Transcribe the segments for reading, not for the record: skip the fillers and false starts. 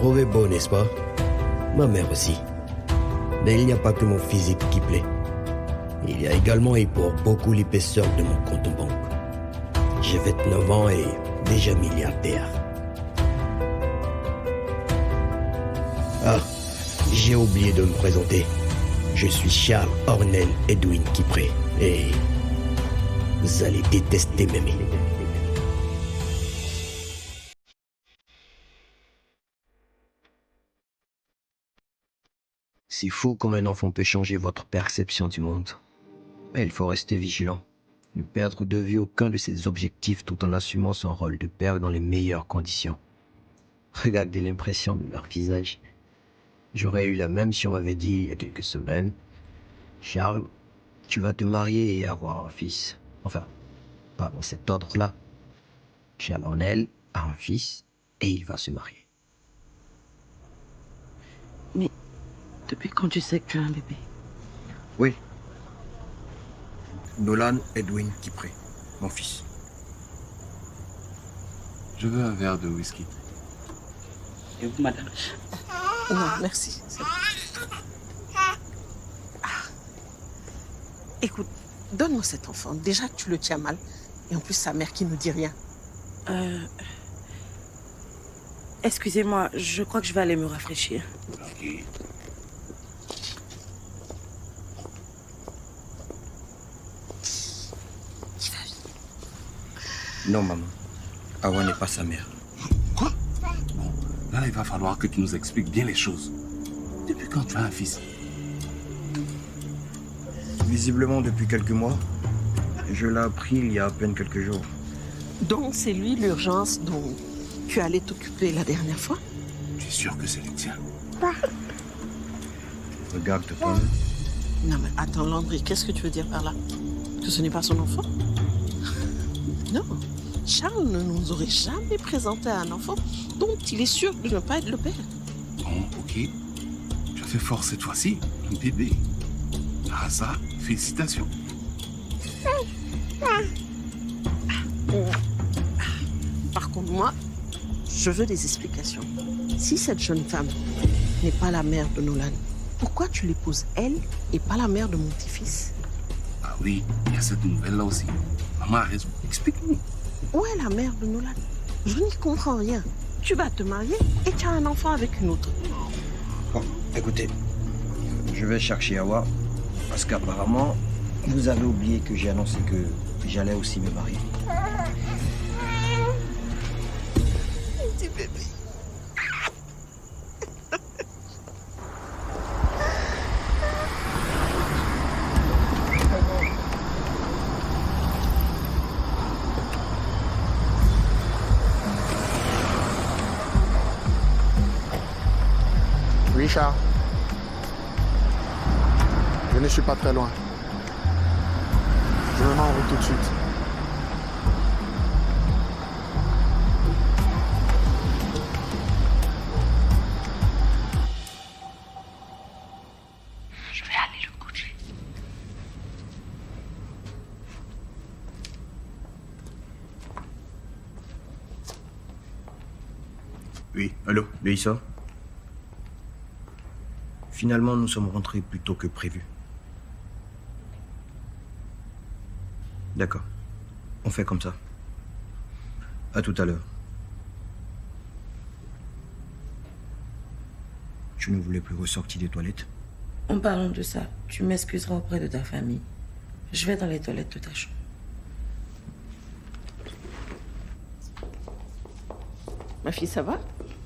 trouvez beau, n'est-ce pas? Ma mère aussi. Mais il n'y a pas que mon physique qui plaît. Il y a également et pour beaucoup l'épaisseur de mon compte en banque. J'ai 29 ans et déjà milliardaire. Ah, j'ai oublié de me présenter. Je suis Charles Ornel Edwin Kipré et vous allez détester Mémé. C'est fou comme un enfant peut changer votre perception du monde. Mais il faut rester vigilant. Ne perdre de vue aucun de ses objectifs tout en assumant son rôle de père dans les meilleures conditions. Regardez l'impression de leur visage. J'aurais eu la même si on m'avait dit il y a quelques semaines, Charles, tu vas te marier et avoir un fils. Enfin, pas dans cet ordre-là. Charles Ornel a un fils et il va se marier. Mais depuis quand tu sais que tu as un bébé? Oui. Nolan Edwin Kipré, mon fils. Je veux un verre de whisky. Et vous, madame? Non, merci. Écoute, donne-moi cet enfant. Déjà que tu le tiens mal. Et en plus, sa mère qui ne dit rien. Excusez-moi, je crois que je vais aller me rafraîchir. Ok. Non, maman. Awa n'est pas sa mère. Quoi? Bon, là, il va falloir que tu nous expliques bien les choses. Depuis quand tu as un fils? Visiblement depuis quelques mois. Je l'ai appris il y a à peine quelques jours. Donc, c'est lui l'urgence dont tu allais t'occuper la dernière fois? Tu es sûr que c'est le tien? Regarde-toi. Non, mais attends, Landry, qu'est-ce que tu veux dire par là? Que ce n'est pas son enfant? Non. Charles ne nous aurait jamais présenté à un enfant dont il est sûr de ne pas être le père. Bon, ok. Tu as fait fort cette fois-ci, un bébé. Ah ça, félicitations. Par contre, moi, je veux des explications. Si cette jeune femme n'est pas la mère de Nolan, pourquoi tu l'épouses elle et pas la mère de mon petit-fils? Ah oui, il y a cette nouvelle-là aussi. Maman a raison. Explique-nous. Où est la mère de Nolan? Je n'y comprends rien. Tu vas te marier et tu as un enfant avec une autre. Bon, écoutez, je vais chercher Awa parce qu'apparemment, vous avez oublié que j'ai annoncé que j'allais aussi me marier. Petit bébé. Richard, je ne suis pas très loin. Je me mets en route tout de suite. Je vais aller le coucher. Oui, allô, Léissa? Finalement, nous sommes rentrés plus tôt que prévu. D'accord. On fait comme ça. À tout à l'heure. Tu ne voulais plus ressortir des toilettes? En parlant de ça, tu m'excuseras auprès de ta famille. Je vais dans les toilettes de ta chambre. Ma fille, ça va?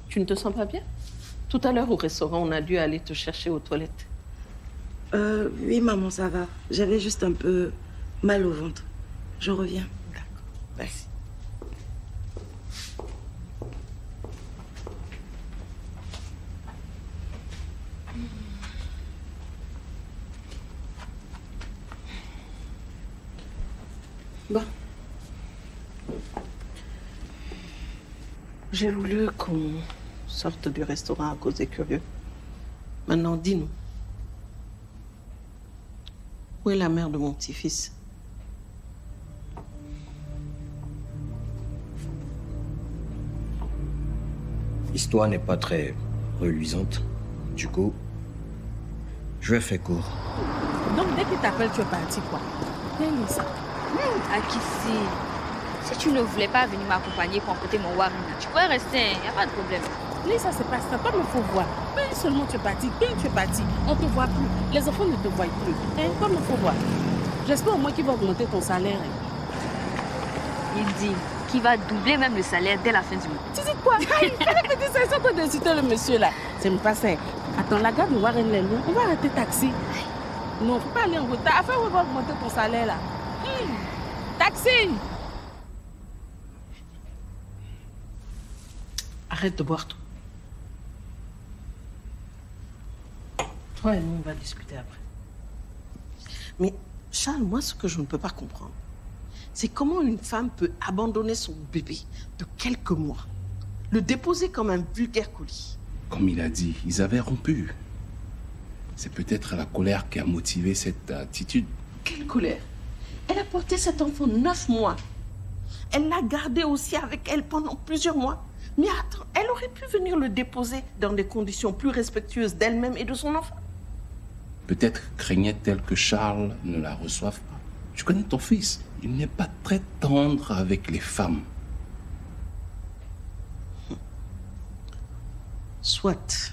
Tu ne te sens pas bien? Tout à l'heure au restaurant, on a dû aller te chercher aux toilettes. Oui, maman, ça va. J'avais juste un peu mal au ventre. Je reviens. D'accord, merci. Bon. J'ai voulu qu'on sorte du restaurant à cause des curieux. Maintenant, dis-nous. Où est la mère de mon petit-fils? L'histoire n'est pas très reluisante. Du coup, je vais faire court. Donc, dès qu'il t'appelle, tu es parti, quoi. Quelle est ça? Akissi, si tu ne voulais pas venir m'accompagner compléter mon warning, tu pourrais rester, il n'y a pas de problème. Lisa, c'est pas ça. Comme il faut voir. Quand seulement tu es parti, quand tu es parti, on ne te voit plus. Les enfants ne te voient plus. Hein? Comme il faut voir. J'espère au moins qu'il va augmenter ton salaire. Hein? Il dit qu'il va doubler même le salaire dès la fin du mois. Tu dis quoi? Fais la petite session pour d'insulter le monsieur là. C'est même pas ça. Attends, la gare de Warren est loin. On va arrêter taxi. Non, il ne faut pas aller en retard. Afin, on va augmenter ton salaire là. Taxi! Arrête de boire tout. Toi et nous, on va discuter après. Mais Charles, moi, ce que je ne peux pas comprendre, c'est comment une femme peut abandonner son bébé de quelques mois, le déposer comme un vulgaire colis. Comme il a dit, ils avaient rompu. C'est peut-être la colère qui a motivé cette attitude. Quelle colère! Elle a porté cet enfant 9 mois. Elle l'a gardé aussi avec elle pendant plusieurs mois. Mais attends, elle aurait pu venir le déposer dans des conditions plus respectueuses d'elle-même et de son enfant. Peut-être craignait-elle que Charles ne la reçoive pas. Tu connais ton fils, il n'est pas très tendre avec les femmes. Soit.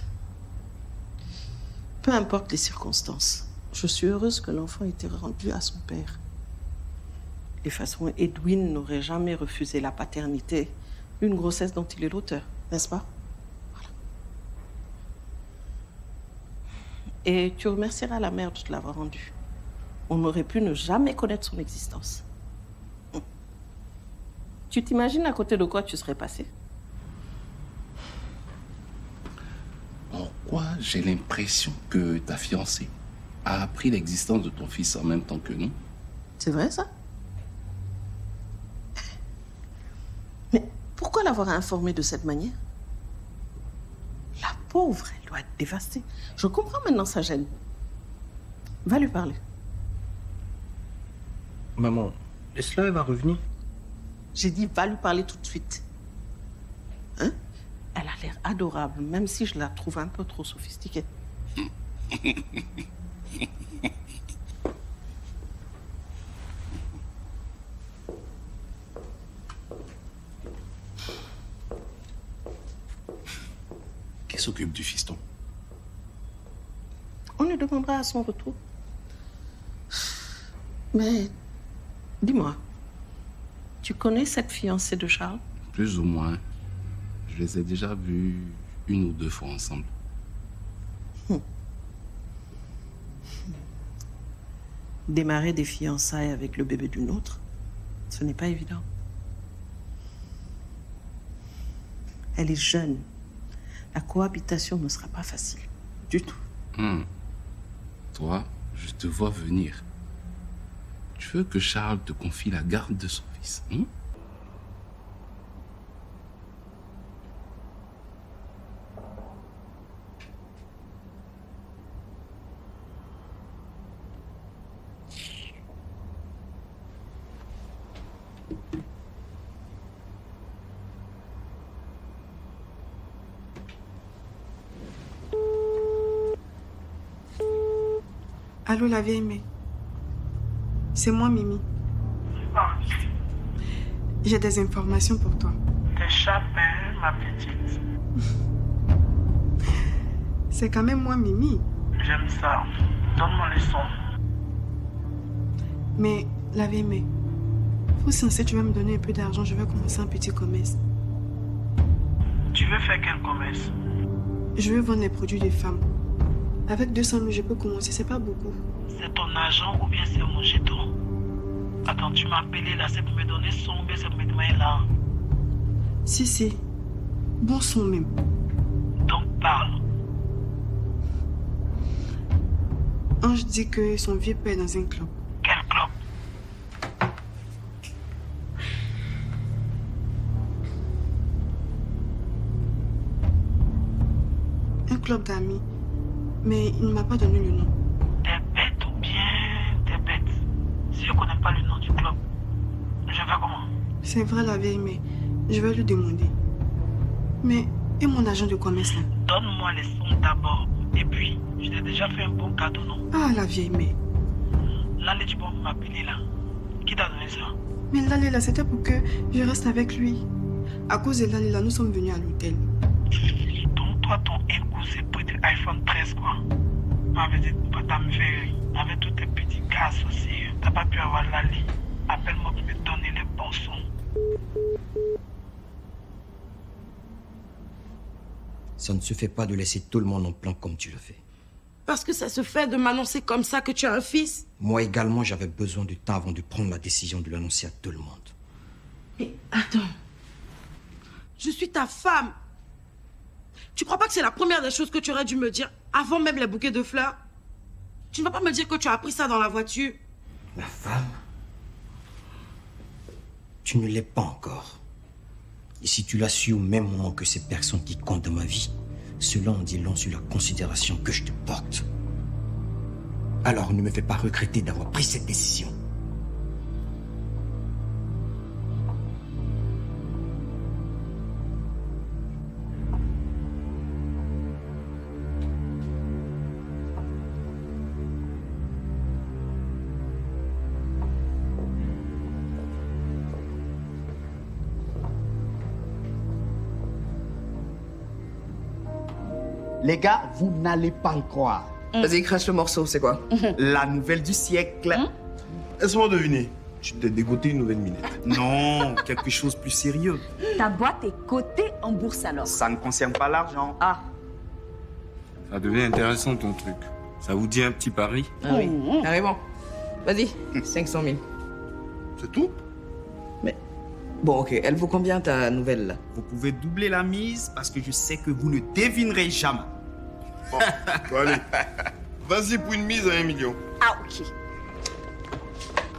Peu importe les circonstances, je suis heureuse que l'enfant ait été rendu à son père. De toute façon, Edwin n'aurait jamais refusé la paternité d'une grossesse dont il est l'auteur, n'est-ce pas? Voilà. Et tu remercieras la mère de te l'avoir rendu. On aurait pu ne jamais connaître son existence. Tu t'imagines à côté de quoi tu serais passé? Pourquoi j'ai l'impression que ta fiancée a appris l'existence de ton fils en même temps que nous? C'est vrai, ça? Mais pourquoi l'avoir informée de cette manière? La pauvre, elle doit être dévastée. Je comprends maintenant sa gêne. Va lui parler. Maman, laisse-la, elle va revenir. J'ai dit, va lui parler tout de suite. Hein? Elle a l'air adorable, même si je la trouve un peu trop sophistiquée. Qui s'occupe du fiston? On le demandera à son retour. Mais, dis-moi, tu connais cette fiancée de Charles? Plus ou moins. Je les ai déjà vus 1 ou 2 fois ensemble. Démarrer des fiançailles avec le bébé d'une autre, ce n'est pas évident. Elle est jeune. La cohabitation ne sera pas facile. Du tout. Toi, je te vois venir. Tu veux que Charles te confie la garde de son fils, hein? Allô, la vieille aimée. C'est moi, Mimi. J'ai des informations pour toi. Tes chapins, ma petite. C'est quand même moi, Mimi. J'aime ça. Donne-moi les sons. Mais, la vieille aimée, faut censé, tu vas me donner un peu d'argent, je vais commencer un petit commerce. Tu veux faire quel commerce? Je veux vendre les produits des femmes. Avec 200 000, je peux commencer, c'est pas beaucoup. C'est ton agent ou bien c'est mon jeton? Attends, tu m'as appelé là, c'est pour me donner son ou bien c'est pour me demander là? Si. Bon son même. Donc parle. Ange dit que son vieux père est dans un club. Quel club? Un club d'amis. Mais il ne m'a pas donné le nom. T'es bête ou bien t'es bête? Si je ne connais pas le nom du club, je vais comment? C'est vrai, la vieille, mais je vais lui demander. Mais, et mon agent de commerce là? Donne-moi les sommes d'abord. Et puis, je t'ai déjà fait un bon cadeau, non? Ah, la vieille mère. Là, tu peux m'appeler là. Qui t'a donné ça? Mais Lalela, c'était pour que je reste avec lui. À cause de Lalela, nous sommes venus à l'hôtel. Donc, toi, ton époux, c'est pour tes iPhone 13, quoi. Avec ta meuf, avec tous tes petits gars associés. T'as pas pu avoir Lali. Appelle-moi pour me donner les bons sons. Ça ne se fait pas de laisser tout le monde en plan comme tu le fais. Parce que ça se fait de m'annoncer comme ça que tu as un fils. Moi également, j'avais besoin du temps avant de prendre la décision de l'annoncer à tout le monde. Mais attends. Je suis ta femme. Tu crois pas que c'est la première des choses que tu aurais dû me dire avant même les bouquets de fleurs? Tu ne vas pas me dire que tu as appris ça dans la voiture. Ma femme? Tu ne l'es pas encore. Et si tu l'as su au même moment que ces personnes qui comptent dans ma vie, cela en dit long sur la considération que je te porte. Alors ne me fais pas regretter d'avoir pris cette décision. Les gars, vous n'allez pas le croire. Vas-y, crache le morceau, c'est quoi? La nouvelle du siècle. Laisse-moi deviner. Tu t'es dégoté une nouvelle minette. Non, quelque chose de plus sérieux. Ta boîte est cotée en bourse alors? Ça ne concerne pas l'argent. Ah. Ça devient intéressant ton truc. Ça vous dit un petit pari? Ah oui, carrément. Vas-y, 500 000. C'est tout? Mais bon, ok. Elle vaut combien ta nouvelle là? Vous pouvez doubler la mise parce que je sais que vous ne devinerez jamais. Bon, allez. Vas-y pour une mise à 1 million. Ah, ok.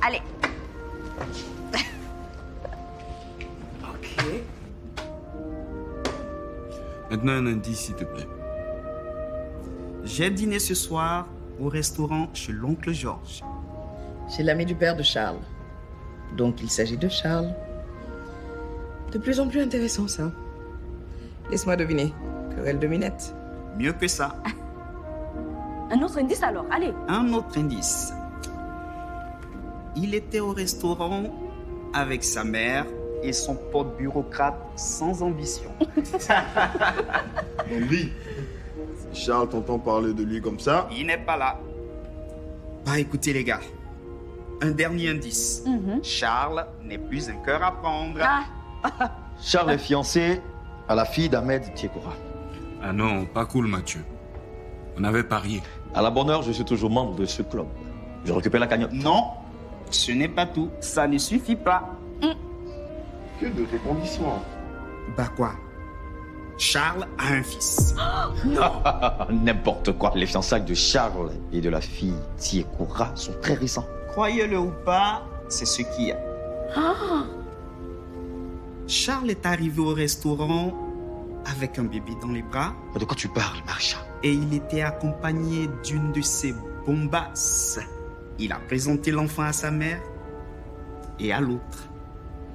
Allez. Ok. Maintenant un indice, s'il te plaît. J'ai dîné ce soir au restaurant chez l'oncle Georges. C'est l'ami du père de Charles. Donc il s'agit de Charles. De plus en plus intéressant ça. Laisse-moi deviner. Querelle de minette. Mieux que ça. Un autre indice alors, allez. Un autre indice. Il était au restaurant avec sa mère et son pote bureaucrate sans ambition. Henri, si Charles t'entend parler de lui comme ça... Il n'est pas là. Bah écoutez les gars, un dernier indice. Charles n'est plus un cœur à prendre. Charles est fiancé à la fille d'Ahmed Tiekoura. Ah non, pas cool Mathieu. On avait parié. À la bonne heure, je suis toujours membre de ce club. Je récupère la cagnotte. Non, ce n'est pas tout. Ça ne suffit pas. Que de tes conditions. Bah quoi? Charles a un fils. N'importe quoi. Les fiançailles de Charles et de la fille Tiekoura sont très récents. Croyez-le ou pas, c'est ce qu'il y a. Charles est arrivé au restaurant avec un bébé dans les bras. De quoi tu parles, Maréchal? Et il était accompagné d'une de ses bombasses. Il a présenté l'enfant à sa mère et à l'autre.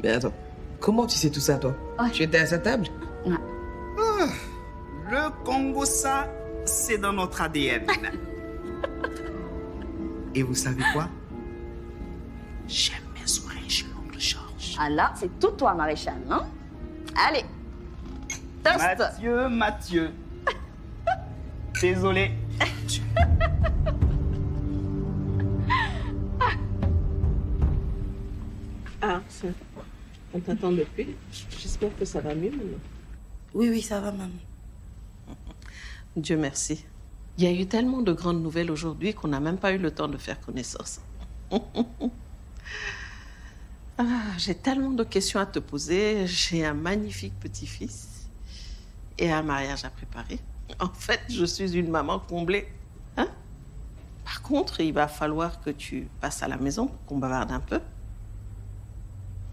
Mais attends, comment tu sais tout ça, toi? Tu étais à sa table? Le Congo, ça, c'est dans notre ADN. Et vous savez quoi? J'aime mes soirées chez l'oncle Georges. Ah là, c'est tout toi, Maréchal, non? Allez. Toast. Mathieu. Désolé. Ah, on t'attend depuis. J'espère que ça va mieux maintenant. Oui, ça va, maman. Dieu merci. Il y a eu tellement de grandes nouvelles aujourd'hui qu'on n'a même pas eu le temps de faire connaissance. J'ai tellement de questions à te poser. J'ai un magnifique petit-fils et un mariage à préparer. En fait, je suis une maman comblée. Hein? Par contre, il va falloir que tu passes à la maison pour qu'on bavarde un peu.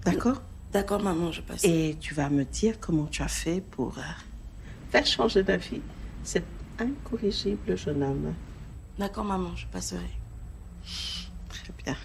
D'accord? D'accord, maman, je passe. Et tu vas me dire comment tu as fait pour faire changer d'avis cet incorrigible jeune homme. D'accord, maman, je passerai. Très bien.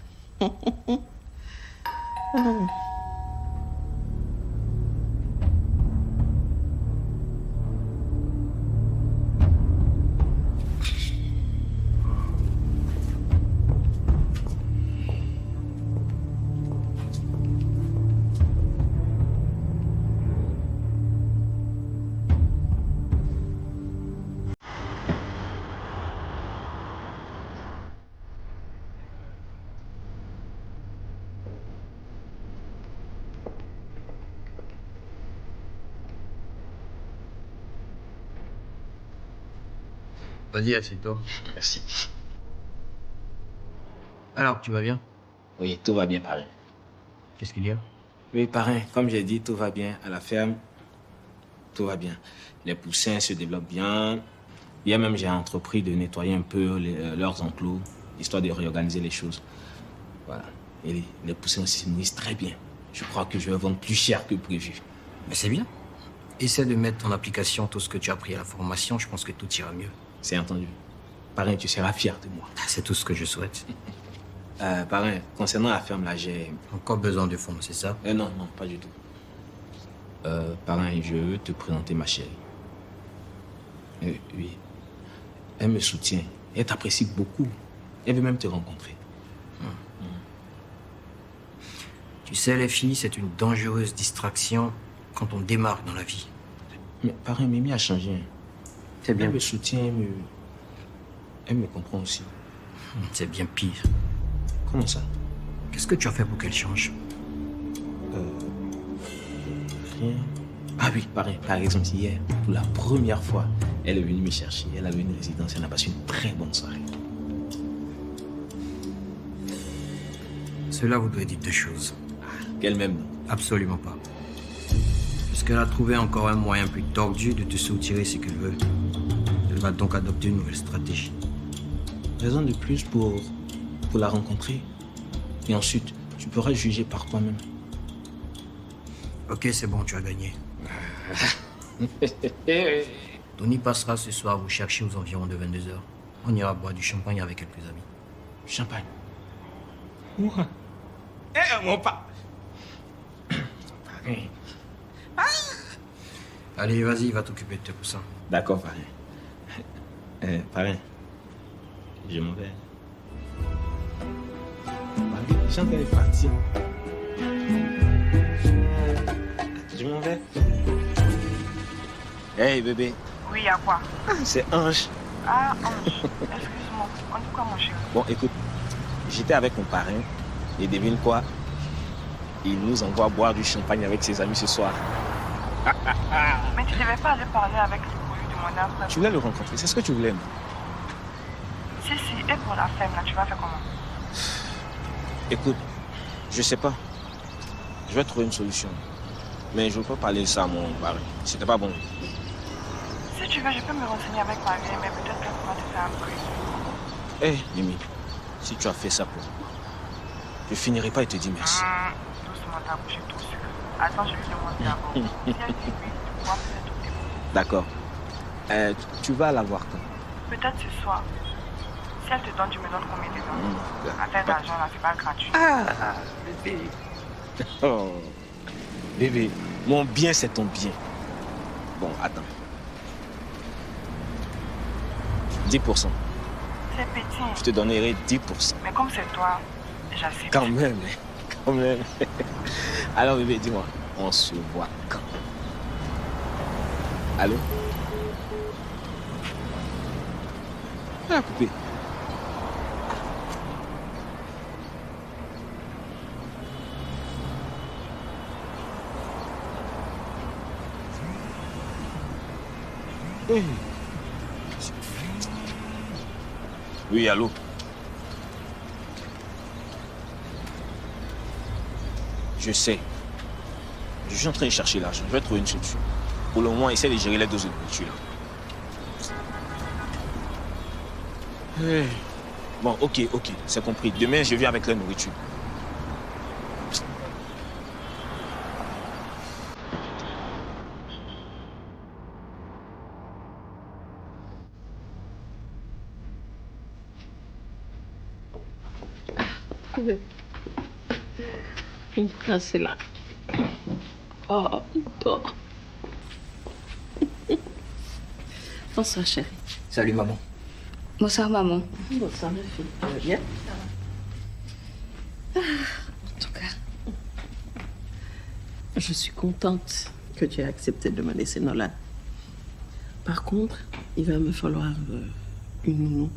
Vas-y, assieds-toi. Merci. Alors, tu vas bien? Oui, tout va bien, parrain. Qu'est-ce qu'il y a? Oui, parrain, comme j'ai dit, tout va bien. À la ferme, tout va bien. Les poussins se développent bien. Hier même, j'ai entrepris de nettoyer un peu leurs enclos, histoire de réorganiser les choses. Voilà. Et les poussins aussi se nourrissent très bien. Je crois que je vais vendre plus cher que prévu. Mais c'est bien. Essaie de mettre en application tout ce que tu as appris à la formation. Je pense que tout ira mieux. C'est entendu. Parrain, tu seras fier de moi. C'est tout ce que je souhaite. Parrain, concernant la ferme, là, j'ai... Encore besoin de fonds, c'est ça? Non, pas du tout. Parrain, je veux te présenter ma chérie. Oui. Elle me soutient. Elle t'apprécie beaucoup. Elle veut même te rencontrer. Tu sais, les filles, c'est une dangereuse distraction quand on démarre dans la vie. Mais parrain, Mimi a changé. C'est bien. Elle me soutient, elle me comprend aussi. C'est bien pire. Comment ça? Qu'est-ce que tu as fait pour qu'elle change? Rien. Ah oui, pareil. Par exemple, hier, pour la première fois, elle est venue me chercher. Elle avait une résidence. Elle a passé une très bonne soirée. Cela voudrait dire deux choses. Qu'elle m'aime? Absolument pas. Parce qu'elle a trouvé encore un moyen plus tordu de te soutirer ce qu'elle veut. Elle va donc adopter une nouvelle stratégie. Raison de plus pour la rencontrer. Et ensuite, tu pourras juger par toi-même. Ok, c'est bon, tu as gagné. Tony passera ce soir vous chercher aux environs de 22h. On ira boire du champagne avec quelques amis. Champagne? Ouah. Eh, mon pas. Allez, vas-y, va t'occuper de tes poussins. D'accord, parrain. Parrain, je m'en vais. Chantal est partie. Je m'en vais. Hey, bébé. Oui, à quoi? C'est Ange. Ah, Ange. Excuse-moi. On dit quoi, mon chéri? Bon, écoute, j'étais avec mon parrain et devine quoi? Il nous envoie boire du champagne avec ses amis ce soir. Mais tu devais pas aller parler avec le courrier de mon âme. Tu voulais le rencontrer, c'est ce que tu voulais, non? Si, et pour la femme, là, tu vas faire comment? Écoute, je sais pas. Je vais trouver une solution. Mais je veux pas parler de ça à mon parrain. C'était pas bon. Si tu veux, je peux me renseigner avec Marie, mais peut-être qu'elle pourra te faire un truc. Hé, Mimi, si tu as fait ça pour moi, je finirai pas et te dire merci. Doucement, ta bouche est tout sucre. Attends, je lui demande d'abord. Si elle dit oui, tu pourras peut-être tout débrouiller. D'accord. Tu vas la voir quand? Peut-être ce soir. Si elle te donne, tu me donnes combien de temps? Affaire d'argent, là, c'est pas gratuit. Ah, bébé. Oh, bébé, mon bien, c'est ton bien. Bon, attends. 10%. C'est petit. Je te donnerai 10%. Mais comme c'est toi, j'accepte. Quand même, quand même. Alors, bébé, dis-moi, on se voit quand? Allô? Ah, coupé. Oui, allô? Je sais. Je suis en train de chercher l'argent. Je vais trouver une solution. Pour le moment, essaie de gérer les doses de nourriture. Bon, ok, c'est compris. Demain, je viens avec la nourriture. C'est là. Oh, dors. Bonsoir, chérie. Salut, maman. Bonsoir, maman. Bonsoir, ma fille. Tu vas bien? En tout cas. Je suis contente que tu aies accepté de me laisser Nolan. Par contre, il va me falloir une nounou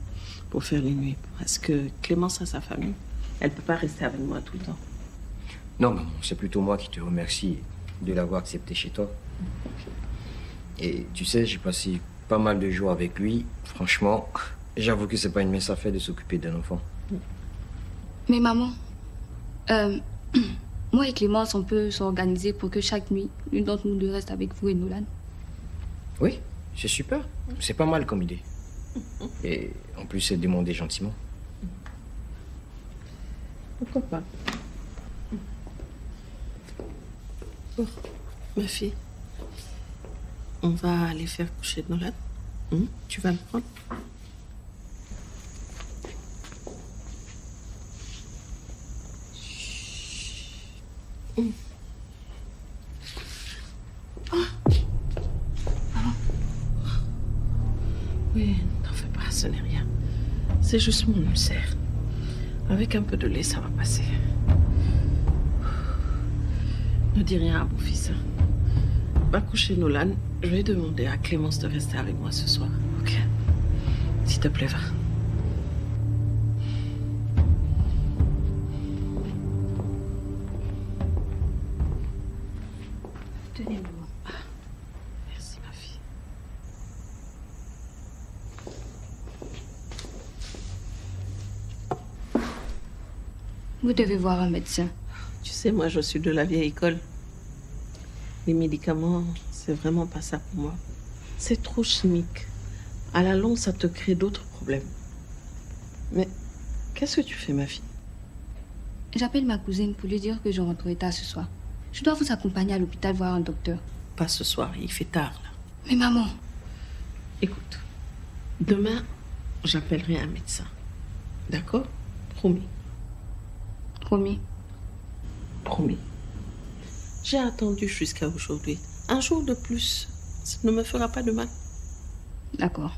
pour faire les nuits. Parce que Clémence a sa famille. Elle ne peut pas rester avec moi tout le temps. Non, maman, c'est plutôt moi qui te remercie de l'avoir accepté chez toi. Et tu sais, j'ai passé pas mal de jours avec lui. Franchement, j'avoue que c'est pas une mince affaire de s'occuper d'un enfant. Mais maman, moi et Clémence, on peut s'organiser pour que chaque nuit, l'une d'entre nous deux reste avec vous et Nolan. Oui, c'est super. C'est pas mal comme idée. Et en plus, c'est demandé gentiment. Pourquoi pas? Bon, ma fille, on va aller faire coucher Nolan. Tu vas le prendre? Oui, n'en fais pas, ce n'est rien. C'est juste mon ulcère. Avec un peu de lait, ça va passer. Ne dis rien à mon fils. Va coucher Nolan. Je vais demander à Clémence de rester avec moi ce soir. Ok? S'il te plaît, va. Tenez-moi. Merci, ma fille. Vous devez voir un médecin. Tu sais, moi, je suis de la vieille école. Les médicaments, c'est vraiment pas ça pour moi. C'est trop chimique. À la longue, ça te crée d'autres problèmes. Mais qu'est-ce que tu fais, ma fille? J'appelle ma cousine pour lui dire que je rentre tard ce soir. Je dois vous accompagner à l'hôpital voir un docteur. Pas ce soir, il fait tard, là. Mais maman... Écoute, demain, j'appellerai un médecin. D'accord? Promis. Promis. Promis. J'ai attendu jusqu'à aujourd'hui. Un jour de plus, ça ne me fera pas de mal. D'accord.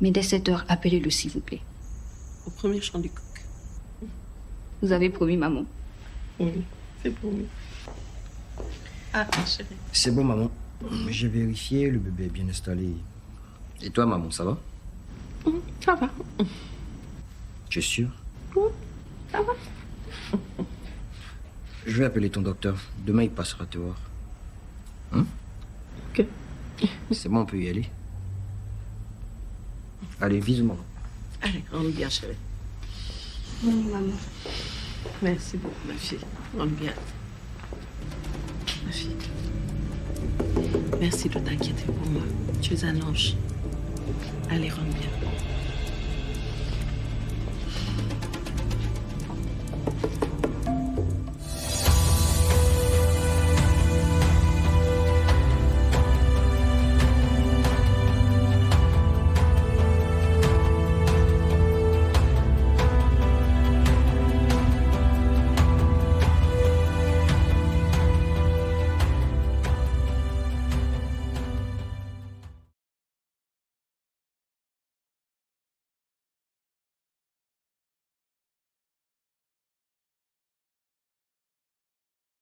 Mais dès 7 heures, appelez-le, s'il vous plaît. Au premier chant du coq. Vous avez promis, maman. Oui, c'est promis. Ah, chérie. C'est bon, maman. J'ai vérifié, le bébé est bien installé. Et toi, maman, ça va? Ça va. Tu es sûre? Ça va. Je vais appeler ton docteur. Demain, il passera te voir. Hein? Ok. C'est bon, on peut y aller. Allez, bisous, maman. Allez, rentre bien, chérie. Oui, maman. Merci beaucoup, ma fille. Rentre bien. Ma fille. Merci de t'inquiéter pour moi. Tu es un ange. Allez, rentre bien.